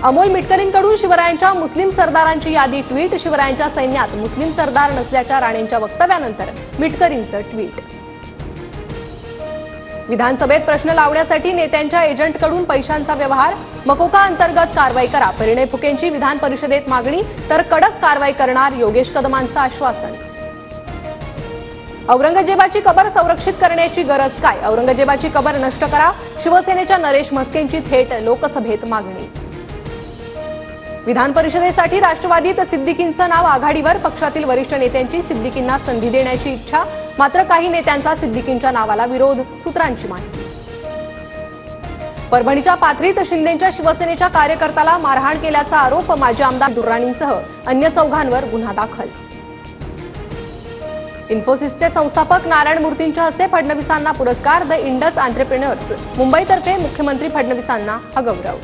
अमोल मिटकरींकडून शिवरायांच्या मुस्लिम सरदारांची यादी ट्विट। शिवरायांच्या सैन्यात मुस्लिम सरदार नसल्याच्या राणेंच्या वक्तव्यानंतर मिटकरींचं ट्विट। विधानसभेत प्रश्न लावण्यासाठी नेत्यांच्या एजंटकडून पैशांचा व्यवहार। मकोका अंतर्गत कारवाई करा, परिणय फुकेंची विधान परिषदेत मागणी। तर कडक कारवाई करणार, योगेश कदमांचं आश्वासन। औरंगजेबाची कबर संरक्षित करण्याची गरज काय? औरंगजेबाची कबर नष्ट करा, शिवसेनेच्या नरेश म्हस्केंची थेट लोकसभेत मागणी। विधान परिषदेसाठी राष्ट्रवादीत सिद्दीकींचं नाव आघाडीवर। पक्षातील वरिष्ठ नेत्यांची सिद्दीकींना संधी देण्याची इच्छा, मात्र काही नेत्यांचा सिद्दीकींच्या नावाला विरोध, सूत्रांची माहिती। परभणीच्या पाथरीत शिंदेंच्या शिवसेनेच्या कार्यकर्त्याला मारहाण केल्याचा आरोप। माजी आमदार दुर्राणींसह अन्य 4 गुन्हा दाखल। इन्फोसिसचे संस्थापक नारायण मूर्तींच्या हस्ते फडणवीसांना पुरस्कार। द इंडस एंटरप्रेन्योर्स मुंबईतर्फे मुख्यमंत्री फडणवीसांना हा गौरव।